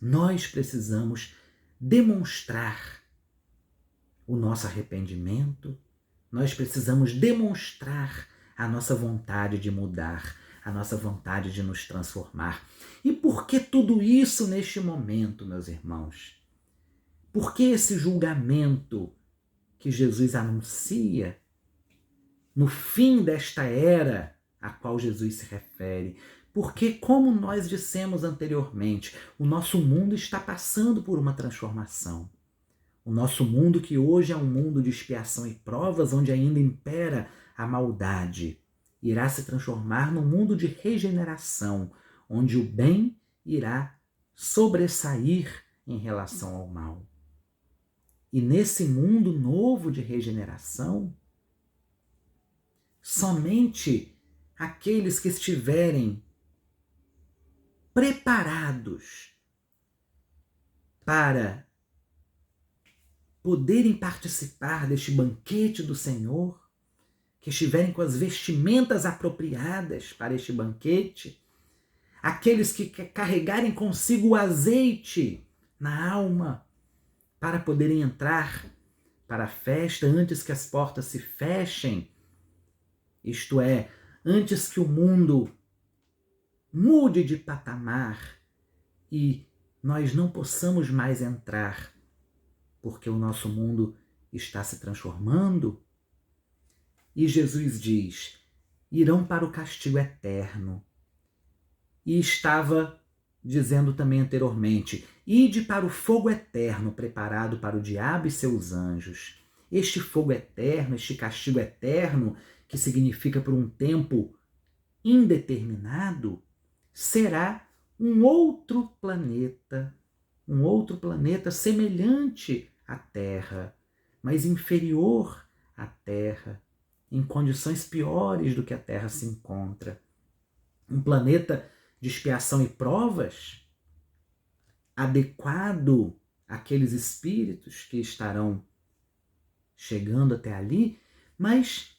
A: Nós precisamos demonstrar o nosso arrependimento, nós precisamos demonstrar a nossa vontade de mudar, a nossa vontade de nos transformar. E por que tudo isso neste momento, meus irmãos? Por que esse julgamento que Jesus anuncia no fim desta era a qual Jesus se refere? Porque, como nós dissemos anteriormente, o nosso mundo está passando por uma transformação. O nosso mundo, que hoje é um mundo de expiação e provas, onde ainda impera a maldade, irá se transformar num mundo de regeneração, onde o bem irá sobressair em relação ao mal. E nesse mundo novo de regeneração, somente aqueles que estiverem preparados para poderem participar deste banquete do Senhor, que estiverem com as vestimentas apropriadas para este banquete, aqueles que carregarem consigo o azeite na alma para poderem entrar para a festa antes que as portas se fechem, isto é, antes que o mundo mude de patamar e nós não possamos mais entrar, porque o nosso mundo está se transformando. E Jesus diz: irão para o castigo eterno. E estava dizendo também anteriormente: ide para o fogo eterno preparado para o diabo e seus anjos. Este fogo eterno, este castigo eterno, que significa por um tempo indeterminado, será um outro planeta semelhante à Terra, mas inferior à Terra, em condições piores do que a Terra se encontra. Um planeta de expiação e provas, adequado àqueles espíritos que estarão chegando até ali, mas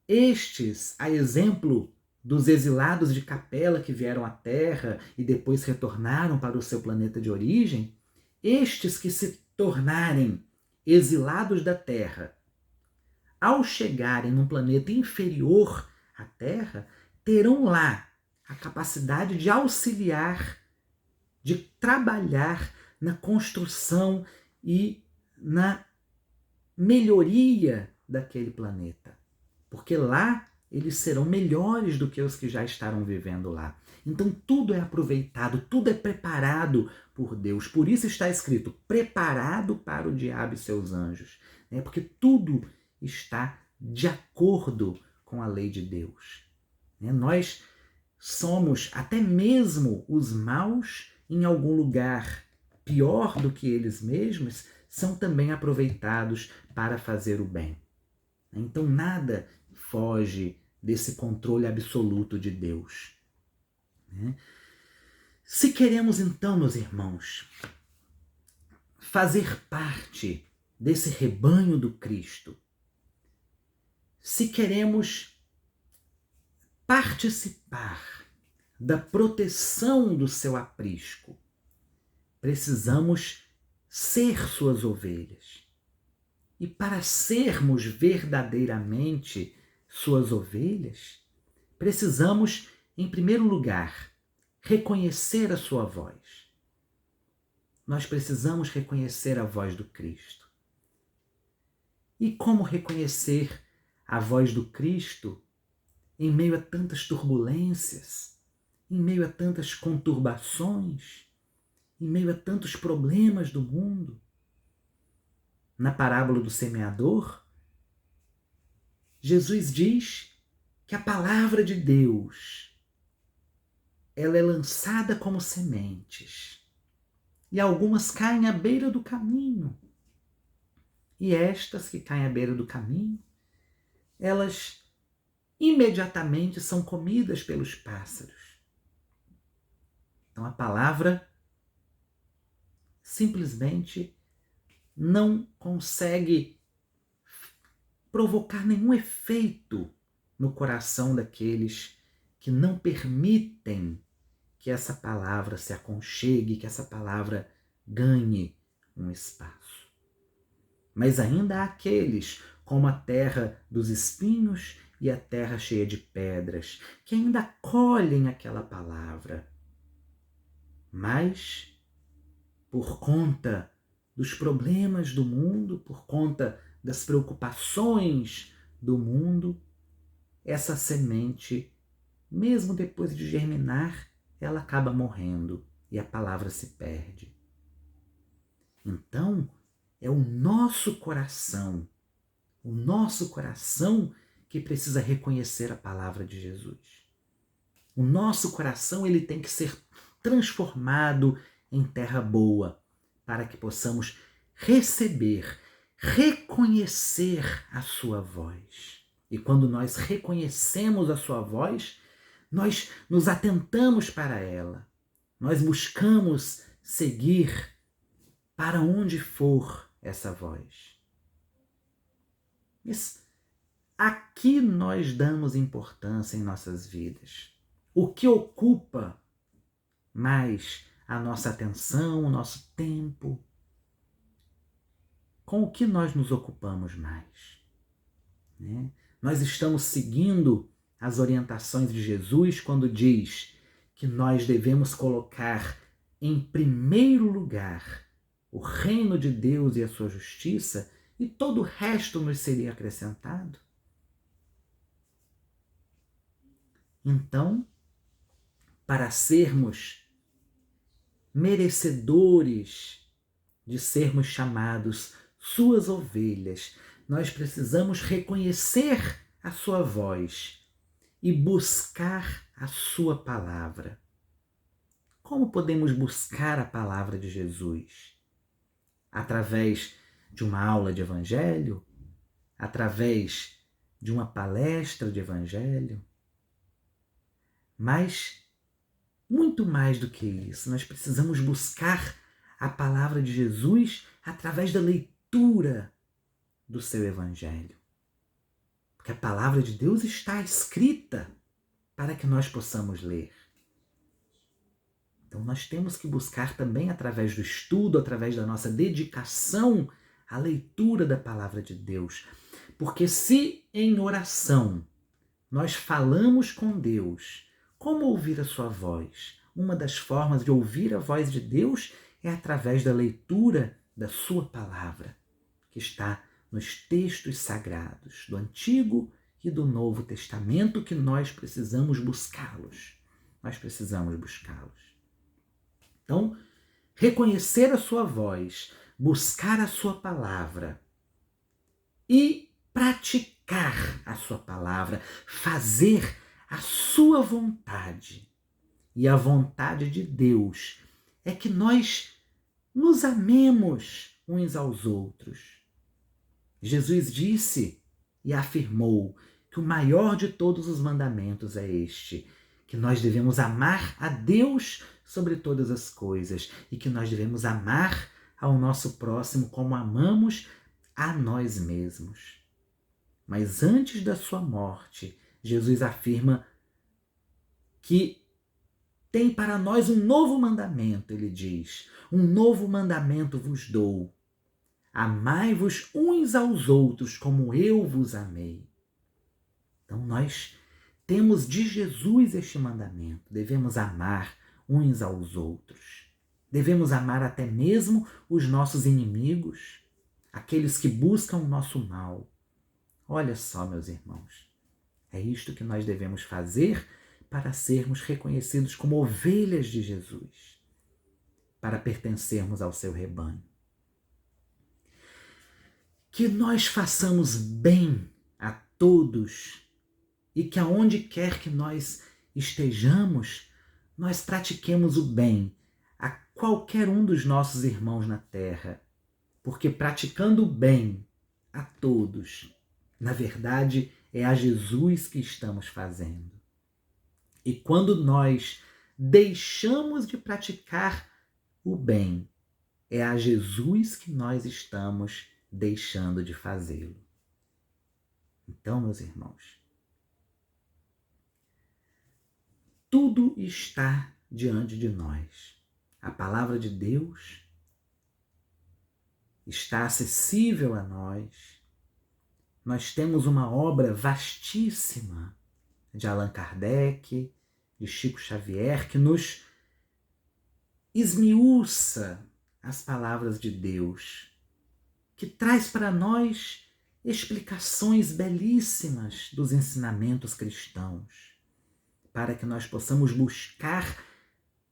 A: estes, a exemplo dos exilados de Capela que vieram à Terra e depois retornaram para o seu planeta de origem, estes que se tornarem exilados da Terra, ao chegarem num planeta inferior à Terra, terão lá a capacidade de auxiliar, de trabalhar na construção e na melhoria daquele planeta. Porque lá eles serão melhores do que os que já estarão vivendo lá. Então tudo é aproveitado, tudo é preparado por Deus. Por isso está escrito, preparado para o diabo e seus anjos. Porque tudo está de acordo com a lei de Deus. Nós somos, até mesmo os maus, em algum lugar pior do que eles mesmos, são também aproveitados para fazer o bem. Então nada foge desse controle absoluto de Deus. Se queremos então, meus irmãos, fazer parte desse rebanho do Cristo, se queremos participar da proteção do seu aprisco, precisamos ser suas ovelhas. E para sermos verdadeiramente suas ovelhas, precisamos, em primeiro lugar, reconhecer a sua voz. Nós precisamos reconhecer a voz do Cristo. E como reconhecer a voz do Cristo em meio a tantas turbulências, em meio a tantas conturbações, em meio a tantos problemas do mundo? Na parábola do semeador, Jesus diz que a palavra de Deus, ela é lançada como sementes, e algumas caem à beira do caminho. E estas que caem à beira do caminho, elas imediatamente são comidas pelos pássaros. Então a palavra simplesmente não consegue provocar nenhum efeito no coração daqueles que não permitem que essa palavra se aconchegue, que essa palavra ganhe um espaço. Mas ainda há aqueles, como a terra dos espinhos e a terra cheia de pedras, que ainda acolhem aquela palavra. Mas, por conta dos problemas do mundo, por conta das preocupações do mundo, essa semente, mesmo depois de germinar, ela acaba morrendo e a palavra se perde. Então, é o nosso coração que precisa reconhecer a palavra de Jesus. O nosso coração, ele tem que ser transformado em terra boa, para que possamos receber, reconhecer a sua voz. E quando nós reconhecemos a sua voz, nós nos atentamos para ela. Nós buscamos seguir para onde for essa voz. Mas aqui nós damos importância em nossas vidas. O que ocupa mais a nossa atenção, o nosso tempo? Com o que nós nos ocupamos mais? Nós estamos seguindo as orientações de Jesus quando diz que nós devemos colocar em primeiro lugar o reino de Deus e a sua justiça, e todo o resto nos seria acrescentado? Então, para sermos merecedores de sermos chamados suas ovelhas, nós precisamos reconhecer a sua voz e buscar a sua palavra. Como podemos buscar a palavra de Jesus? Através de uma aula de evangelho? Através de uma palestra de evangelho? Mas, muito mais do que isso, nós precisamos buscar a palavra de Jesus através da leitura do seu evangelho. Porque a palavra de Deus está escrita para que nós possamos ler. Então nós temos que buscar também através do estudo, através da nossa dedicação à leitura da palavra de Deus. Porque se em oração nós falamos com Deus, como ouvir a sua voz? Uma das formas de ouvir a voz de Deus é através da leitura da sua palavra, que está nos textos sagrados do Antigo e do Novo Testamento, que nós precisamos buscá-los. Nós precisamos buscá-los. Então, reconhecer a sua voz, buscar a sua palavra e praticar a sua palavra, fazer a sua vontade. E a vontade de Deus é que nós nos amemos uns aos outros. Jesus disse e afirmou que o maior de todos os mandamentos é este, que nós devemos amar a Deus sobre todas as coisas e que nós devemos amar ao nosso próximo como amamos a nós mesmos. Mas antes da sua morte, Jesus afirma que tem para nós um novo mandamento, ele diz: um novo mandamento vos dou. Amai-vos uns aos outros como eu vos amei. Então nós temos de Jesus este mandamento. Devemos amar uns aos outros. Devemos amar até mesmo os nossos inimigos, aqueles que buscam o nosso mal. Olha só, meus irmãos, é isto que nós devemos fazer para sermos reconhecidos como ovelhas de Jesus, para pertencermos ao seu rebanho. Que nós façamos bem a todos e que aonde quer que nós estejamos, nós pratiquemos o bem a qualquer um dos nossos irmãos na terra, porque praticando o bem a todos, na verdade, é a Jesus que estamos fazendo. E quando nós deixamos de praticar o bem, é a Jesus que nós estamos deixando de fazê-lo. Então, meus irmãos, tudo está diante de nós. A palavra de Deus está acessível a nós. Nós temos uma obra vastíssima de Allan Kardec, de Chico Xavier, que nos esmiuça as palavras de Deus, que traz para nós explicações belíssimas dos ensinamentos cristãos, para que nós possamos buscar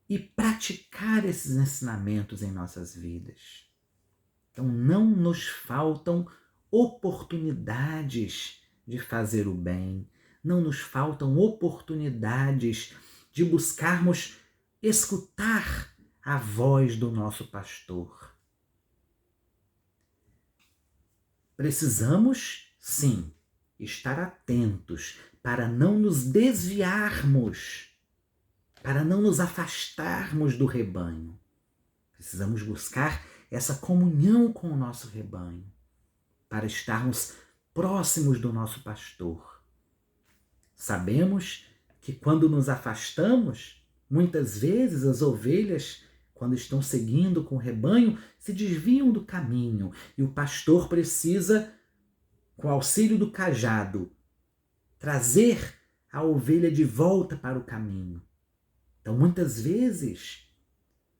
A: e praticar esses ensinamentos em nossas vidas. Então não nos faltam oportunidades de fazer o bem, não nos faltam oportunidades de buscarmos escutar a voz do nosso pastor. Precisamos, sim, estar atentos para não nos desviarmos, para não nos afastarmos do rebanho. Precisamos buscar essa comunhão com o nosso rebanho, para estarmos próximos do nosso pastor. Sabemos que quando nos afastamos, muitas vezes as ovelhas, quando estão seguindo com o rebanho, se desviam do caminho e o pastor precisa, com o auxílio do cajado, trazer a ovelha de volta para o caminho. Então, muitas vezes,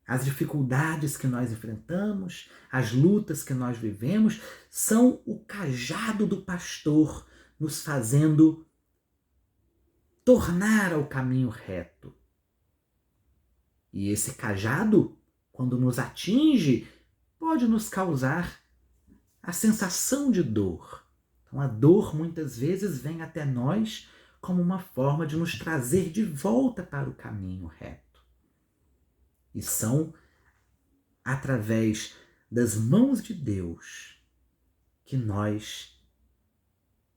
A: as dificuldades que nós enfrentamos, as lutas que nós vivemos, são o cajado do pastor nos fazendo tornar ao caminho reto. E esse cajado, quando nos atinge, pode nos causar a sensação de dor. Então, a dor muitas vezes vem até nós como uma forma de nos trazer de volta para o caminho reto. E são através das mãos de Deus que nós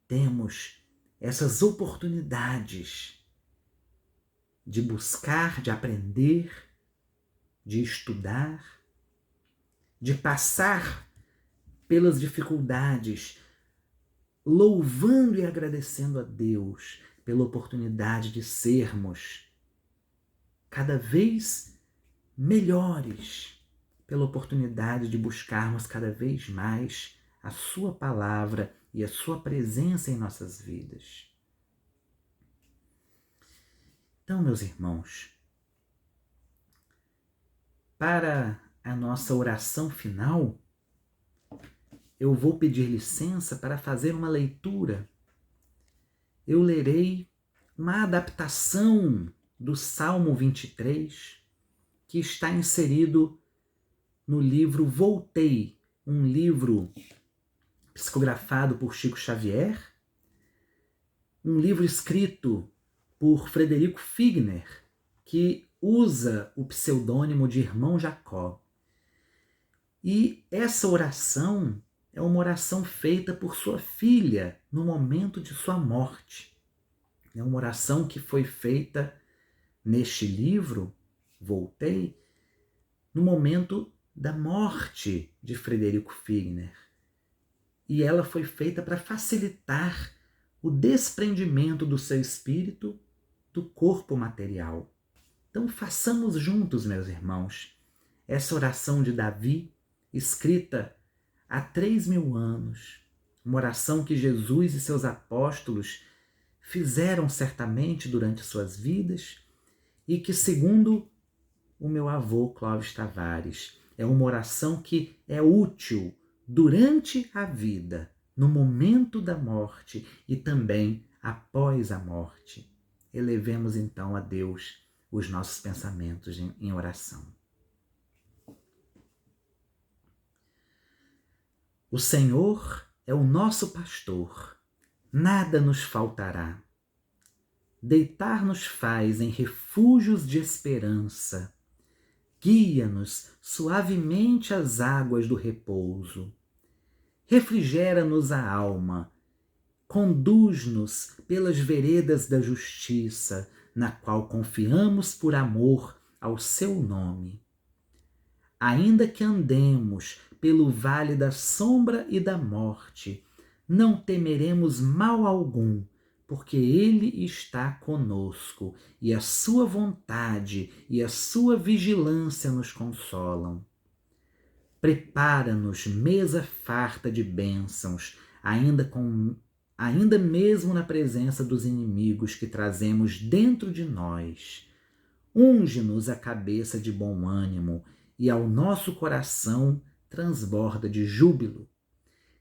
A: temos essas oportunidades de buscar, de aprender, de estudar, de passar pelas dificuldades, louvando e agradecendo a Deus pela oportunidade de sermos cada vez melhores, pela oportunidade de buscarmos cada vez mais a sua palavra e a sua presença em nossas vidas. Então, meus irmãos, para a nossa oração final, eu vou pedir licença para fazer uma leitura. Eu lerei uma adaptação do Salmo 23, que está inserido no livro Voltei, um livro psicografado por Chico Xavier, um livro escrito por Frederico Figner, que usa o pseudônimo de Irmão Jacó. E essa oração é uma oração feita por sua filha no momento de sua morte. É uma oração que foi feita neste livro, Voltei, no momento da morte de Frederico Figner. E ela foi feita para facilitar o desprendimento do seu espírito do corpo material. Então façamos juntos, meus irmãos, essa oração de Davi, escrita há 3.000 anos, uma oração que Jesus e seus apóstolos fizeram certamente durante suas vidas e que, segundo o meu avô Clóvis Tavares, é uma oração que é útil durante a vida, no momento da morte e também após a morte. Elevemos então a Deus os nossos pensamentos em oração. O Senhor é o nosso pastor, nada nos faltará. Deitar-nos faz em refúgios de esperança. Guia-nos suavemente às águas do repouso. Refrigera-nos a alma. Conduz-nos pelas veredas da justiça, na qual confiamos por amor ao seu nome. Ainda que andemos pelo vale da sombra e da morte, não temeremos mal algum, porque Ele está conosco, e a sua vontade e a sua vigilância nos consolam. Prepara-nos mesa farta de bênçãos, ainda mesmo na presença dos inimigos que trazemos dentro de nós. Unge-nos a cabeça de bom ânimo, e ao nosso coração transborda de júbilo.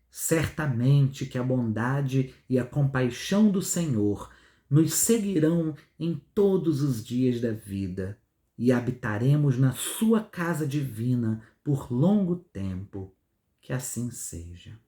A: Certamente que a bondade e a compaixão do Senhor nos seguirão em todos os dias da vida, e habitaremos na sua casa divina por longo tempo. Que assim seja.